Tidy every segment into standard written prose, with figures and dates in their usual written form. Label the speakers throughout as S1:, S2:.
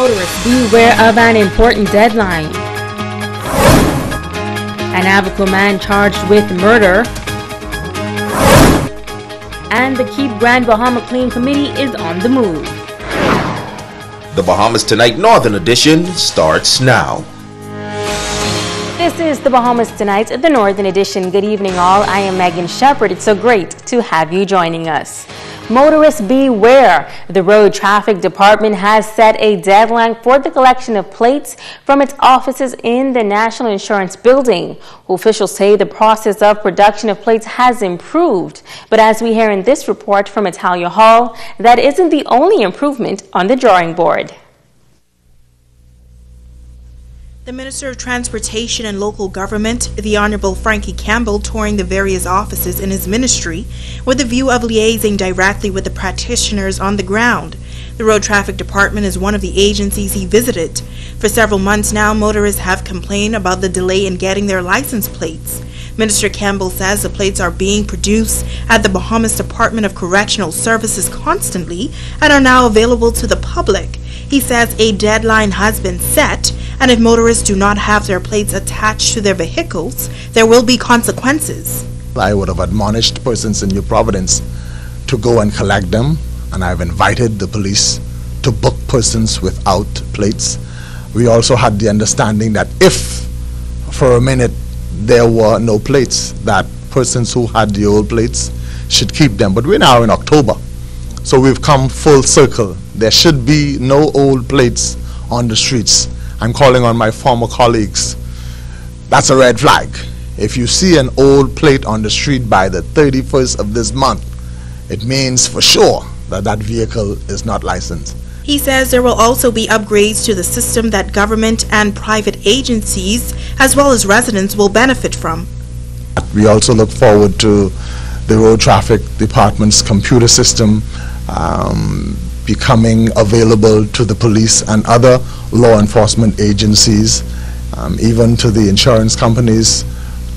S1: Motorists, beware of an important deadline. An Abaco man charged with murder. And the Keep Grand Bahama Clean Committee is on the move.
S2: The Bahamas Tonight Northern Edition starts now.
S1: This is the Bahamas Tonight, the Northern Edition. Good evening, all. I am Megan Shepard. It's so great to have you joining us. Motorists, beware. The Road Traffic Department has set a deadline for the collection of plates from its offices in the National Insurance Building. Officials say the process of production of plates has improved. But as we hear in this report from Italia Hall, that isn't the only improvement on the drawing board.
S3: The Minister of Transportation and Local Government, the Honorable Frankie Campbell, touring the various offices in his ministry with the view of liaising directly with the practitioners on the ground. The Road Traffic Department is one of the agencies he visited. For several months now, motorists have complained about the delay in getting their license plates. Minister Campbell says the plates are being produced at the Bahamas Department of Correctional Services constantly and are now available to the public. He says a deadline has been set, and if motorists do not have their plates attached to their vehicles, there will be consequences.
S4: I would have admonished persons in New Providence to go and collect them, and I've invited the police to book persons without plates. We also had the understanding that if for a minute there were no plates, that persons who had the old plates should keep them. But we're now in October, so we've come full circle. There should be no old plates on the streets. I'm calling on my former colleagues. That's a red flag. If you see an old plate on the street by the 31st of this month, it means for sure that that vehicle is not licensed.
S3: He says there will also be upgrades to the system that government and private agencies, as well as residents, will benefit from.
S4: We also look forward to the Road Traffic Department's computer system becoming available to the police and other law enforcement agencies, even to the insurance companies,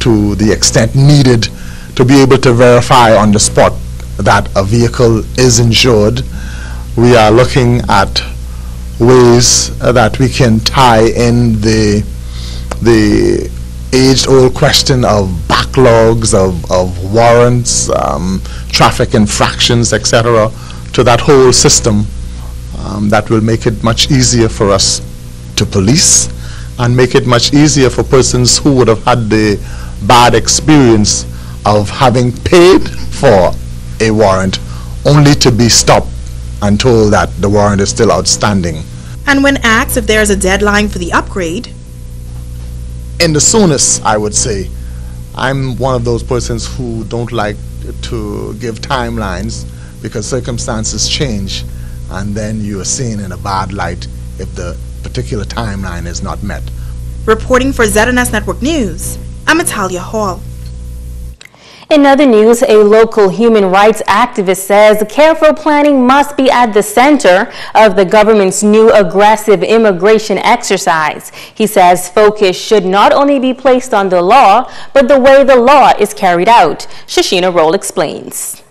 S4: to the extent needed to be able to verify on the spot that a vehicle is insured. We are looking at ways that we can tie in the age-old question of backlogs, of warrants, traffic infractions, etc., to that whole system that will make it much easier for us to police and make it much easier for persons who would have had the bad experience of having paid for a warrant only to be stopped and told that the warrant is still outstanding.
S3: And when asked if there is a deadline for the upgrade,
S4: in the soonest, I would say. I'm one of those persons who don't like to give timelines because circumstances change and then you are seen in a bad light if the particular timeline is not met.
S3: Reporting for ZNS Network News, I'm Italia Hall.
S1: In other news, a local human rights activist says careful planning must be at the center of the government's new aggressive immigration exercise. He says focus should not only be placed on the law, but the way the law is carried out. Shashina Roll explains.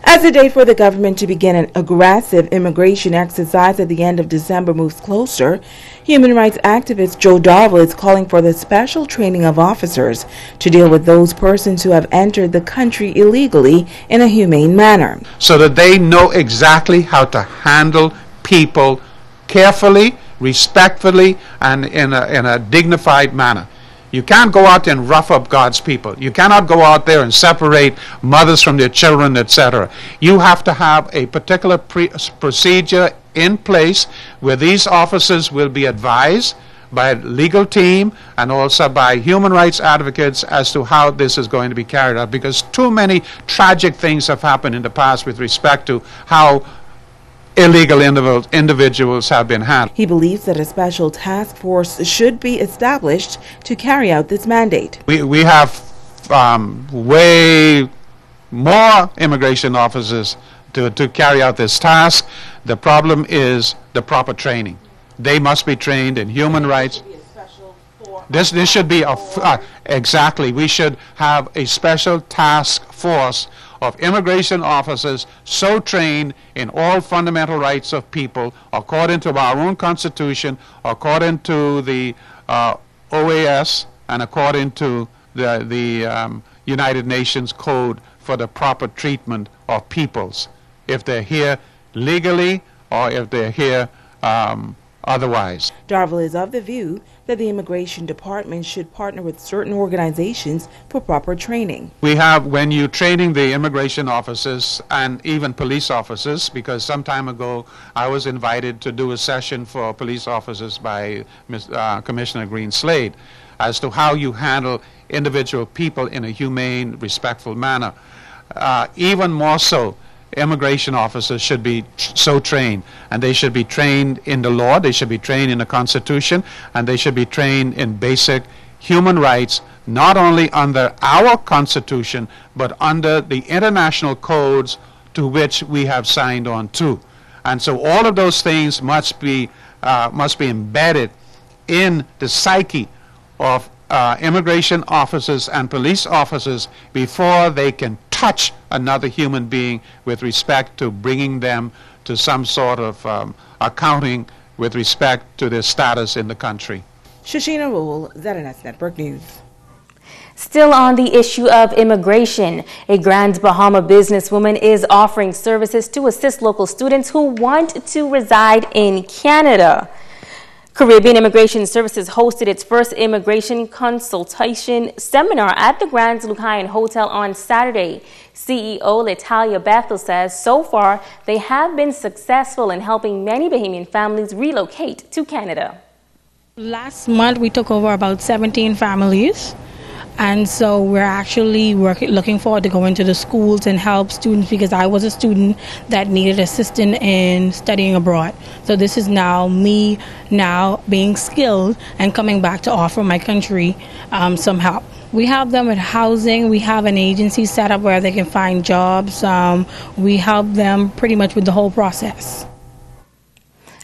S5: As the date for the government to begin an aggressive immigration exercise at the end of December moves closer, human rights activist Joe Darville is calling for the special training of officers to deal with those persons who have entered the country illegally in a humane manner,
S6: so that they know exactly how to handle people carefully, respectfully, and in a dignified manner. You can't go out there and rough up God's people. You cannot go out there and separate mothers from their children, etc. You have to have a particular procedure in place where these officers will be advised by a legal team and also by human rights advocates as to how this is going to be carried out, because too many tragic things have happened in the past with respect to how illegal individuals have been handled.
S5: He believes that a special task force should be established to carry out this mandate.
S6: We have way more immigration officers to carry out this task. The problem is the proper training. They must be trained in human rights. This should be exactly. We should have a special task force of immigration officers so trained in all fundamental rights of people according to our own Constitution, according to the OAS, and according to the United Nations Code for the proper treatment of peoples, if they're here legally or if they're here otherwise.
S5: Darville is of the view that the Immigration Department should partner with certain organizations for proper training.
S6: We have, when you're training the immigration officers and even police officers, because some time ago I was invited to do a session for police officers by Commissioner Green Slade as to how you handle individual people in a humane, respectful manner. Even more so, immigration officers should be so trained, and they should be trained in the law, they should be trained in the Constitution, and they should be trained in basic human rights, not only under our Constitution, but under the international codes to which we have signed on to. And so all of those things must be embedded in the psyche of immigration officers and police officers before they can touch another human being with respect to bringing them to some sort of accounting with respect to their status in the country.
S5: Shoshana Rule, ZNS Network News.
S1: Still on the issue of immigration, a Grand Bahama businesswoman is offering services to assist local students who want to reside in Canada. Caribbean Immigration Services hosted its first immigration consultation seminar at the Grand Lucayan Hotel on Saturday. CEO Latalia Bethel says so far they have been successful in helping many Bahamian families relocate to Canada.
S7: Last month we took over about 17 families. And so we're actually looking forward to going to the schools and help students, because I was a student that needed assistance in studying abroad. So this is now me being skilled and coming back to offer my country some help. We have them with housing. We have an agency set up where they can find jobs. We help them pretty much with the whole process.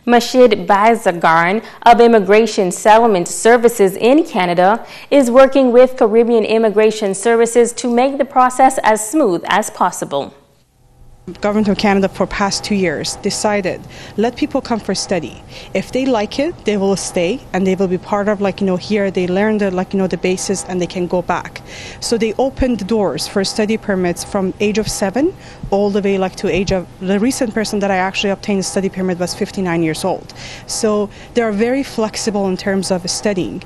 S1: Mashid Bazagarn of Immigration Settlement Services in Canada is working with Caribbean Immigration Services to make the process as smooth as possible.
S8: Government of Canada for past 2 years decided, let people come for study. If they like it, they will stay and they will be part of, here they learn the basis and they can go back. So they opened the doors for study permits from age of 7 all the way to age of, the recent person that I actually obtained a study permit was 59 years old. So they are very flexible in terms of studying.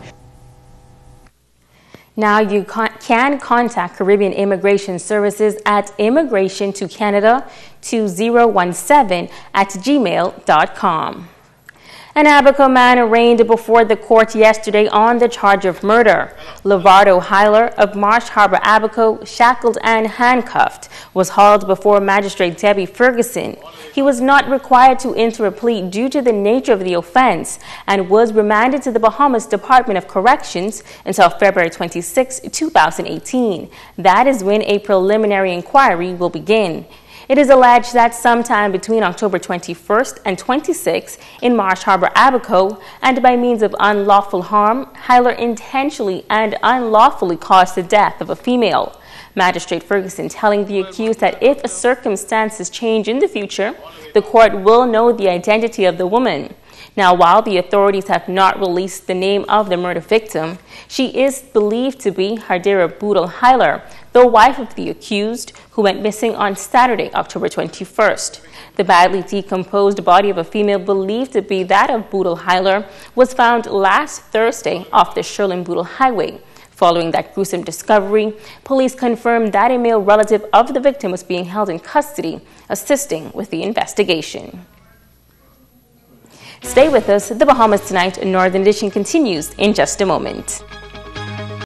S1: Now you can contact Caribbean Immigration Services at immigration2017@gmail.com. An Abaco man arraigned before the court yesterday on the charge of murder. Lovardo Hyler of Marsh Harbor, Abaco, shackled and handcuffed, was hauled before Magistrate Debbie Ferguson. He was not required to enter a plea due to the nature of the offense and was remanded to the Bahamas Department of Corrections until February 26, 2018. That is when a preliminary inquiry will begin. It is alleged that sometime between October 21st and 26th in Marsh Harbor, Abaco, and by means of unlawful harm, Hyler intentionally and unlawfully caused the death of a female. Magistrate Ferguson telling the accused that if circumstances change in the future, the court will know the identity of the woman. Now, while the authorities have not released the name of the murder victim, she is believed to be Hardera Boodle Hyler, the wife of the accused, who went missing on Saturday, October 21st. The badly decomposed body of a female believed to be that of Boodle Hyler was found last Thursday off the Sherlin-Boodle Highway. Following that gruesome discovery, police confirmed that a male relative of the victim was being held in custody, assisting with the investigation. Stay with us. The Bahamas Tonight Northern Edition continues in just a moment.